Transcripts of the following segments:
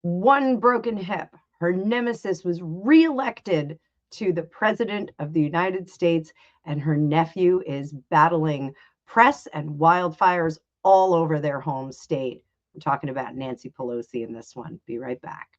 one broken hip. Her nemesis was reelected to the President of the United States, and her nephew is battling press and wildfires all over their home state. I'm talking about Nancy Pelosi in this one. Be right back.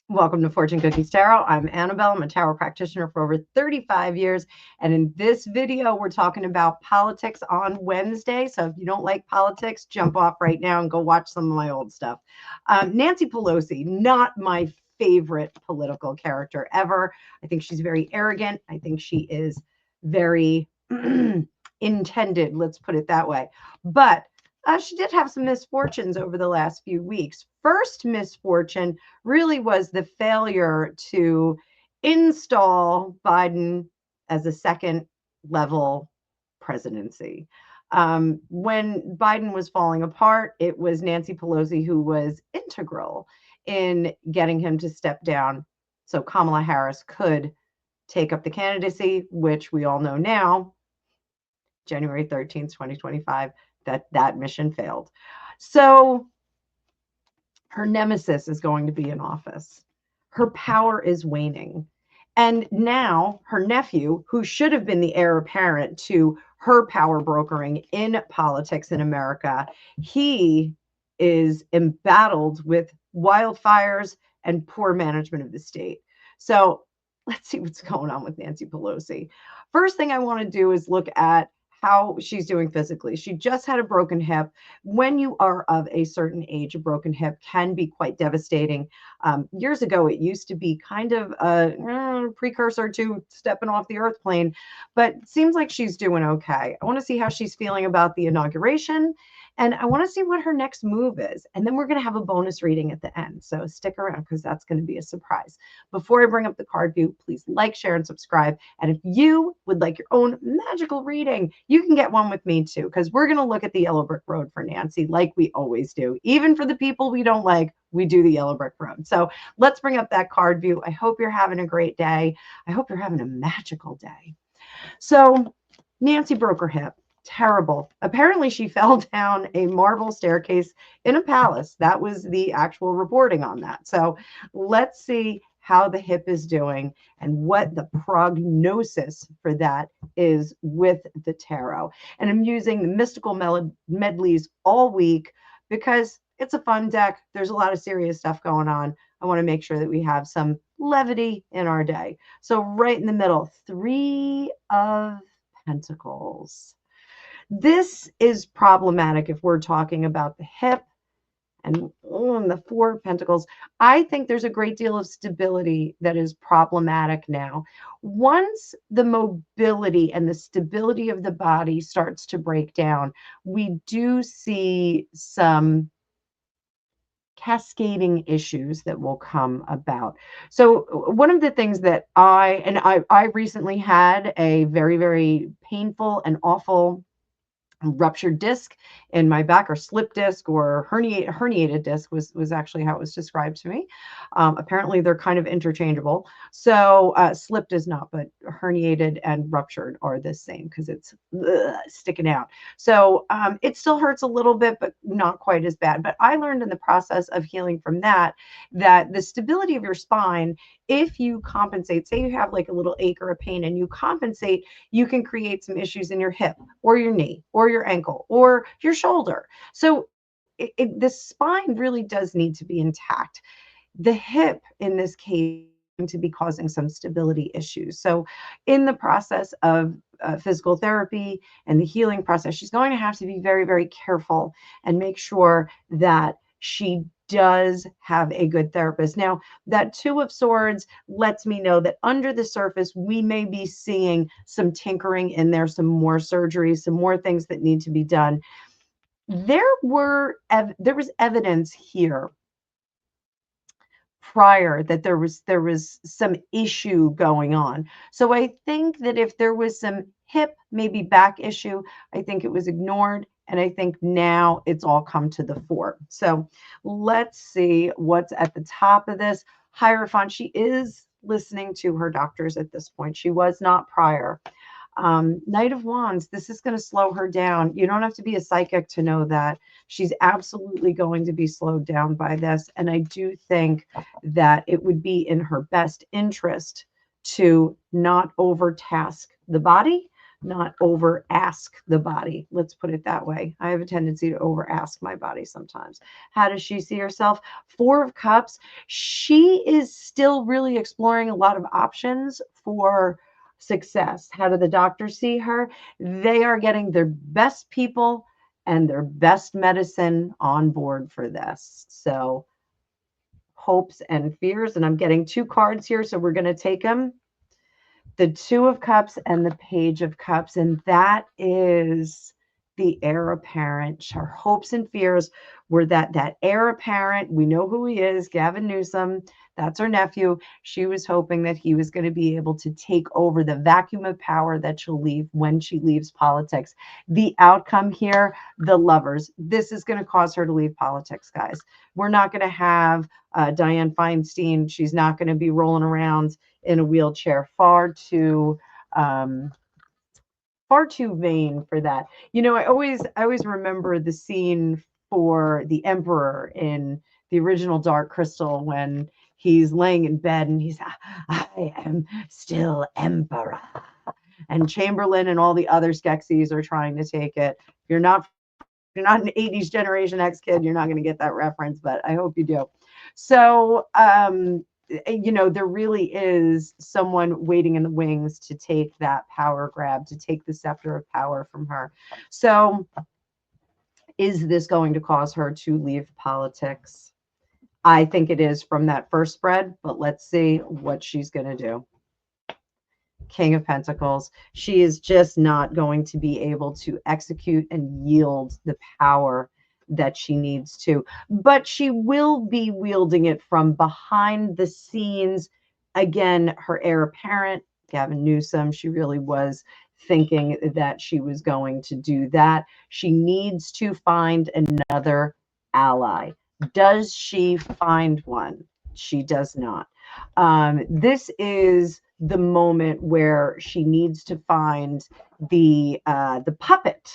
Welcome to Fortune Cookies Tarot. I'm Annabelle. I'm a tarot practitioner for over 35 years. And in this video, we're talking about politics on Wednesday. So if you don't like politics, jump off right now and go watch some of my old stuff. Nancy Pelosi, not my favorite political character ever. I think she's very arrogant. I think she is very intended, let's put it that way. But she did have some misfortunes over the last few weeks. First misfortune really was the failure to install Biden as a second level presidency. When Biden was falling apart, it was Nancy Pelosi who was integral in getting him to step down so Kamala Harris could take up the candidacy, which we all know now, January 13th, 2025, that mission failed. So her nemesis is going to be in office. Her power is waning. And now her nephew, who should have been the heir apparent to her power brokering in politics in America, he is embattled with wildfires and poor management of the state. So let's see what's going on with Nancy Pelosi. First thing I want to do is look at how she's doing physically. She just had a broken hip. When you are of a certain age, a broken hip can be quite devastating. Years ago, it used to be kind of a precursor to stepping off the earth plane, but it seems like she's doing okay. I want to see how she's feeling about the inauguration, and I want to see what her next move is. And then we're going to have a bonus reading at the end. So stick around because that's going to be a surprise. Before I bring up the card view, please like, share, and subscribe. And if you would like your own magical reading, you can get one with me too, because we're going to look at the yellow brick road for Nancy like we always do. Even for the people we don't like, we do the yellow brick road. So let's bring up that card view. I hope you're having a great day. I hope you're having a magical day. So Nancy broke her hip. Terrible. Apparently, she fell down a marble staircase in a palace. That was the actual reporting on that. So let's see how the hip is doing and what the prognosis for that is with the tarot. And I'm using the mystical medleys all week because it's a fun deck. There's a lot of serious stuff going on. I want to make sure that we have some levity in our day. So right in the middle, 3 of Pentacles. This is problematic if we're talking about the hip and the 4 of Pentacles. I think there's a great deal of stability that is problematic now. Once the mobility and the stability of the body starts to break down, we do see some cascading issues that will come about. So one of the things that I recently had a very, very painful and awful ruptured disc in my back, or slip disc, or herniated disc was actually how it was described to me. Apparently they're kind of interchangeable. So slipped is not, but herniated and ruptured are the same because it's sticking out. So it still hurts a little bit, but not quite as bad. But I learned in the process of healing from that the stability of your spine, if you compensate, say you have like a little ache or a pain and you compensate, you can create some issues in your hip or your knee or your ankle or your shoulder. So the spine really does need to be intact. The hip in this case to be causing some stability issues. So in the process of physical therapy and the healing process, she's going to have to be very, very careful and make sure that she does have a good therapist. Now, that 2 of Swords lets me know that under the surface, we may be seeing some tinkering in there, some more surgeries, some more things that need to be done. There was evidence here prior, that there was some issue going on. So I think that if there was some hip, maybe back issue, I think it was ignored. And I think now it's all come to the fore. So let's see what's at the top of this. Hierophant, she is listening to her doctors at this point. She was not prior. Knight of Wands, this is going to slow her down. You don't have to be a psychic to know that. She's absolutely going to be slowed down by this. And I do think that it would be in her best interest to not overtask the body, not over ask the body. Let's put it that way. I have a tendency to over ask my body sometimes. How does she see herself? Four of Cups. She is still really exploring a lot of options for success. How do the doctors see her? They are getting their best people and their best medicine on board for this. So hopes and fears. And I'm getting two cards here, so we're going to take them. The Two of Cups and the Page of Cups. And that is the heir apparent. Her hopes and fears were that heir apparent, we know who he is, Gavin Newsom, that's her nephew. She was hoping that he was going to be able to take over the vacuum of power that she'll leave when she leaves politics. The outcome here, the Lovers. This is going to cause her to leave politics, guys. We're not going to have Dianne Feinstein. She's not going to be rolling around in a wheelchair. Far too vain for that. You know, I always remember the scene for the Emperor in the original Dark Crystal when he's laying in bed and he's, I am still Emperor. And Chamberlain and all the other Skeksis are trying to take it. If you're not an 80s Generation X kid, you're not going to get that reference, but I hope you do. So, you know, there really is someone waiting in the wings to take that power grab, to take the scepter of power from her. So is this going to cause her to leave politics? I think it is from that first spread, but let's see what she's going to do. King of Pentacles. She is just not going to be able to execute and yield the power that she needs to, but she will be wielding it from behind the scenes. Again, her heir apparent, Gavin Newsom, she really was thinking that she was going to do that. She needs to find another ally. Does she find one? She does not. This is the moment where she needs to find the puppet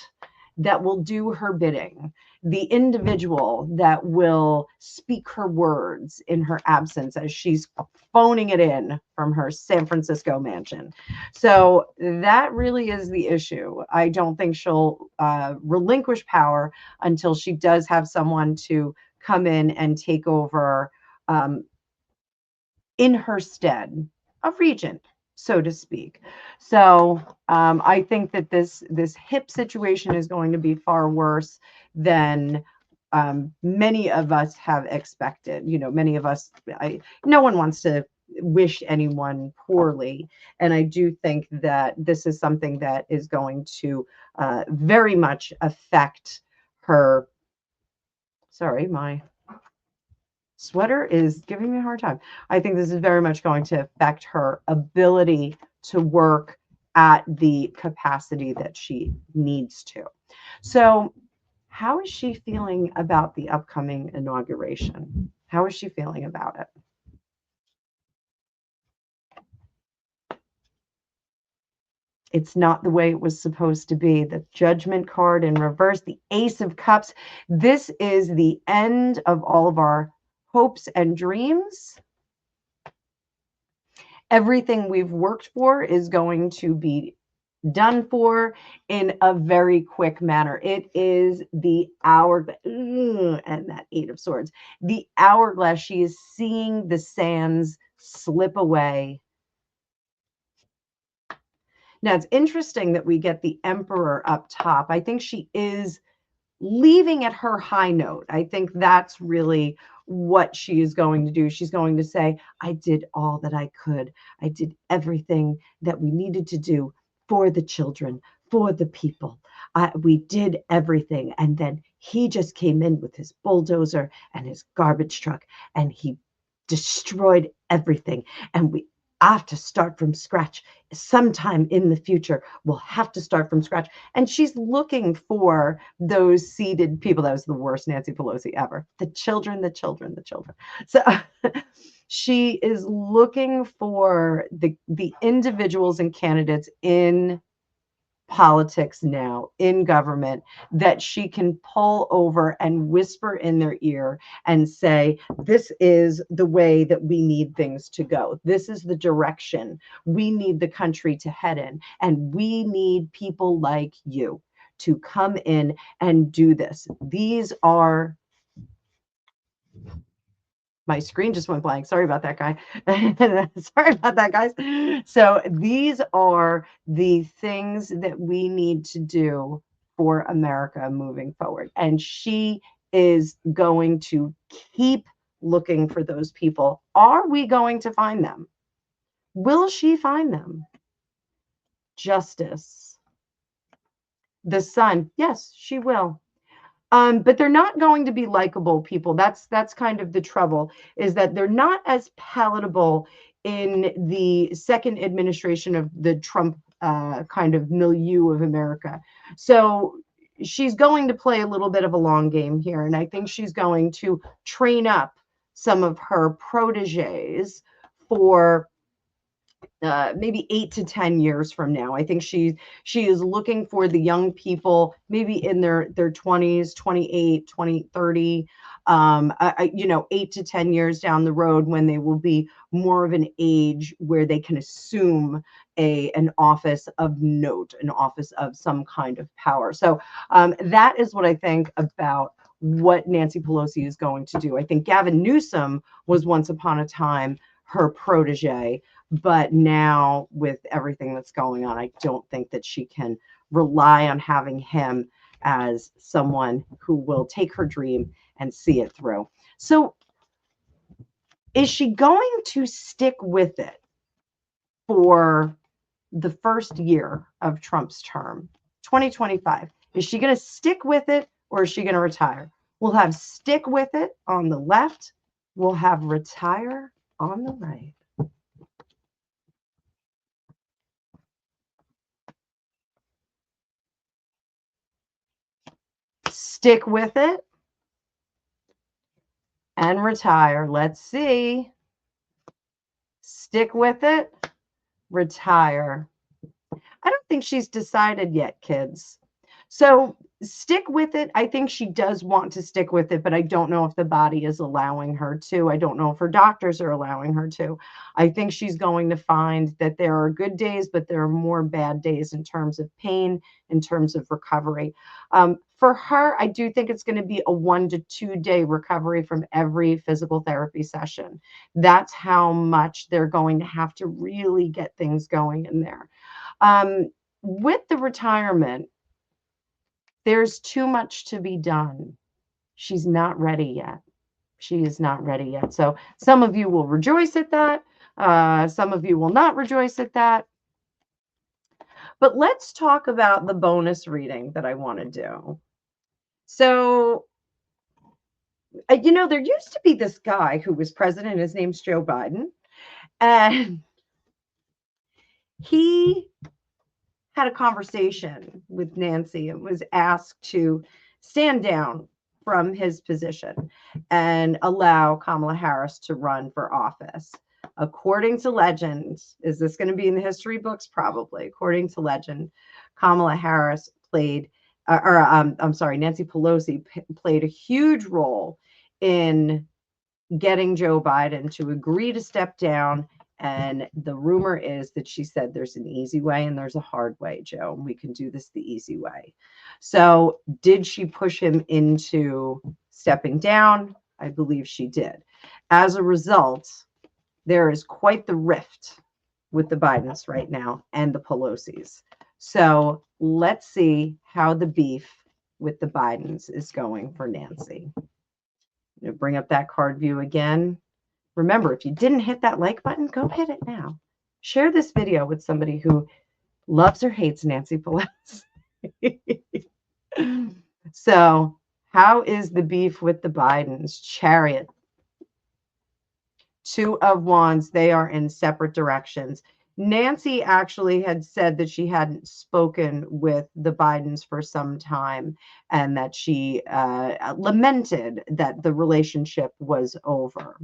that will do her bidding, the individual that will speak her words in her absence as she's phoning it in from her San Francisco mansion. So that really is the issue. I don't think she'll relinquish power until she does have someone to come in and take over in her stead, a regent, so to speak. So I think that this hip situation is going to be far worse than many of us have expected. You know, many of us, no one wants to wish anyone poorly. And I do think that this is something that is going to very much affect her. Sorry, my sweater is giving me a hard time. I think this is very much going to affect her ability to work at the capacity that she needs to. So how is she feeling about the upcoming inauguration? How is she feeling about it? It's not the way it was supposed to be. The Judgment card in reverse, the Ace of Cups. This is the end of all of our hopes and dreams. Everything we've worked for is going to be done for in a very quick manner. It is the hourglass, and that Eight of Swords. The hourglass, she is seeing the sands slip away. Now, it's interesting that we get the Emperor up top. I think she is leaving at her high note. I think that's really what she is going to do. She's going to say, I did all that I could. I did everything that we needed to do for the children, for the people. We did everything. And then he just came in with his bulldozer and his garbage truck, and he destroyed everything, and we have to start from scratch. Sometime in the future, we'll have to start from scratch. And she's looking for those seated people. That was the worst Nancy Pelosi ever. The children, the children, the children. So she is looking for the individuals and candidates in politics now, in government, that she can pull over and whisper in their ear and say, this is the way that we need things to go. This is the direction we need the country to head in. And we need people like you to come in and do this. These are, my screen just went blank. Sorry about that, guy. Sorry about that, guys. So these are the things that we need to do for America moving forward. And she is going to keep looking for those people. Are we going to find them? Will she find them? Justice. The Sun. Yes, she will. But they're not going to be likable people. That's kind of the trouble, is that they're not as palatable in the second administration of the Trump kind of milieu of America. So she's going to play a little bit of a long game here, and I think she's going to train up some of her proteges for maybe 8 to 10 years from now. I think she is looking for the young people, maybe in their 20s, 28, 20, 30, 8 to 10 years down the road, when they will be more of an age where they can assume an office of note, an office of some kind of power. So that is what I think about what Nancy Pelosi is going to do. I think Gavin Newsom was once upon a time her protege, but now with everything that's going on, I don't think that she can rely on having him as someone who will take her dream and see it through. So is she going to stick with it for the first year of Trump's term, 2025? Is she going to stick with it, or is she going to retire? We'll have stick with it on the left. We'll have retire on the right. Stick with it and retire. Let's see. Stick with it, retire. I don't think she's decided yet, kids. So stick with it. I think she does want to stick with it, but I don't know if the body is allowing her to. I don't know if her doctors are allowing her to. I think she's going to find that there are good days, but there are more bad days in terms of pain, in terms of recovery. For her, I do think it's going to be a 1 to 2 day recovery from every physical therapy session. That's how much they're going to have to really get things going in there. With the retirement, there's too much to be done. She's not ready yet. She is not ready yet. So some of you will rejoice at that. Some of you will not rejoice at that. But let's talk about the bonus reading that I want to do. So, there used to be this guy who was president. His name's Joe Biden. And he had a conversation with Nancy and was asked to stand down from his position and allow Kamala Harris to run for office. According to legend, is this going to be in the history books? Probably. According to legend, Kamala Harris Nancy Pelosi played a huge role in getting Joe Biden to agree to step down. And the rumor is that she said there's an easy way and there's a hard way, Joe, and we can do this the easy way. So did she push him into stepping down? I believe she did. As a result, there is quite the rift with the Bidens right now and the Pelosis. So let's see how the beef with the Bidens is going for Nancy. I'm going to bring up that card view again. Remember, if you didn't hit that like button, go hit it now. Share this video with somebody who loves or hates Nancy Pelosi. So, how is the beef with the Bidens? Chariot. Two of Wands, they are in separate directions. Nancy actually had said that she hadn't spoken with the Bidens for some time and that she lamented that the relationship was over.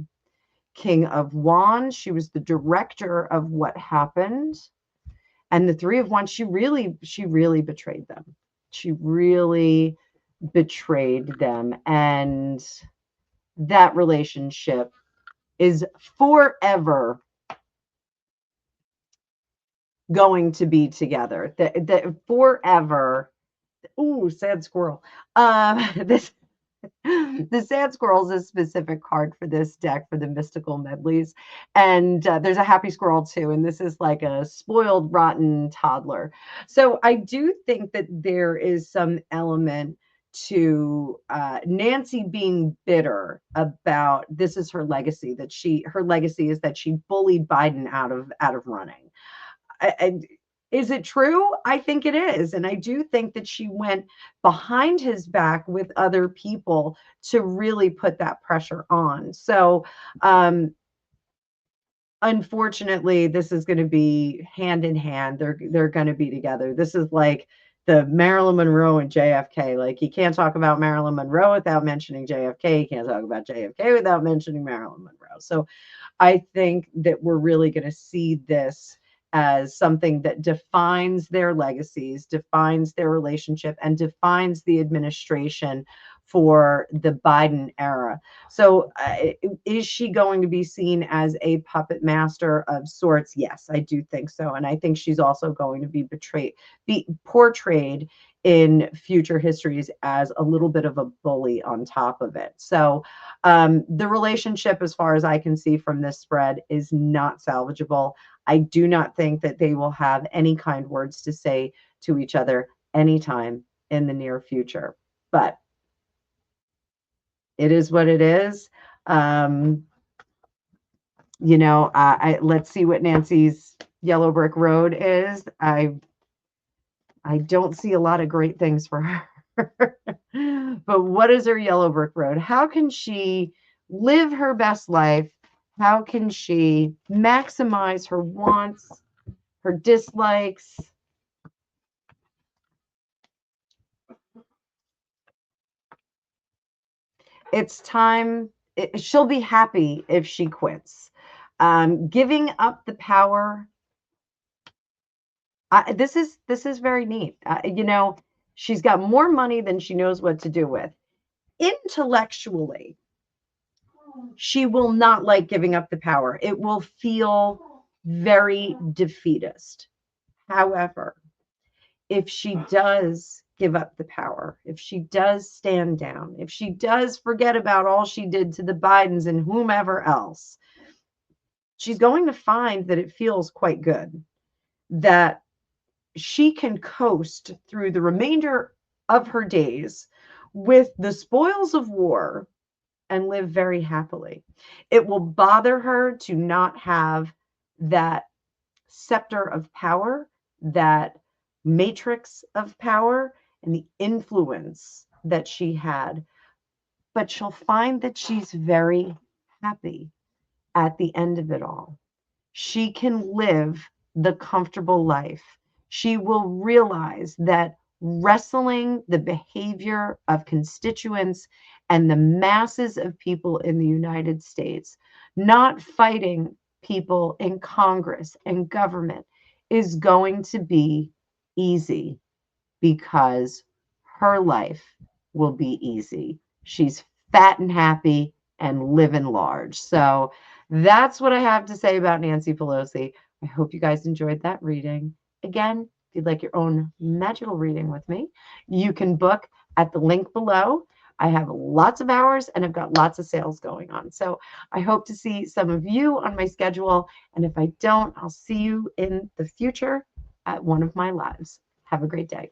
King of Wands, she was the director of what happened. And the Three of Wands, she really betrayed them. She really betrayed them. And that relationship is forever going to be together. That forever. Ooh, sad squirrel. This the sad squirrel is a specific card for this deck for the mystical medleys, and there's a happy squirrel too, and this is like a spoiled rotten toddler. So I do think that there is some element to Nancy being bitter about this is her legacy, that her legacy is that she bullied Biden out of running. Is it true? I think it is. And I do think that she went behind his back with other people to really put that pressure on. So, unfortunately, this is going to be hand in hand. They're going to be together. This is like the Marilyn Monroe and JFK. Like, you can't talk about Marilyn Monroe without mentioning JFK. You can't talk about JFK without mentioning Marilyn Monroe. So I think that we're really going to see this as something that defines their legacies, defines their relationship, and defines the administration for the Biden era. So is she going to be seen as a puppet master of sorts? Yes, I do think so. And I think she's also going to be portrayed in future histories as a little bit of a bully on top of it. So the relationship, as far as I can see from this spread, is not salvageable. I do not think that they will have any kind words to say to each other anytime in the near future. But it is what it is. Let's see what Nancy's yellow brick road is. I don't see a lot of great things for her. But what is her yellow brick road? How can she live her best life? How can she maximize her wants, her dislikes? It's time. She'll be happy if she quits. Giving up the power. This is very neat. She's got more money than she knows what to do with. Intellectually, she will not like giving up the power. It will feel very defeatist. However, if she does give up the power, if she does stand down, if she does forget about all she did to the Bidens and whomever else, she's going to find that it feels quite good, that she can coast through the remainder of her days with the spoils of war and live very happily. It will bother her to not have that scepter of power, that matrix of power, and the influence that she had. But she'll find that she's very happy at the end of it all. She can live the comfortable life. She will realize that wrestling the behavior of constituents and the masses of people in the United States, not fighting people in Congress and government, is going to be easy because her life will be easy. She's fat and happy and living large. So that's what I have to say about Nancy Pelosi. I hope you guys enjoyed that reading. Again, if you'd like your own magical reading with me, you can book at the link below. I have lots of hours and I've got lots of sales going on. So I hope to see some of you on my schedule. And if I don't, I'll see you in the future at one of my lives. Have a great day.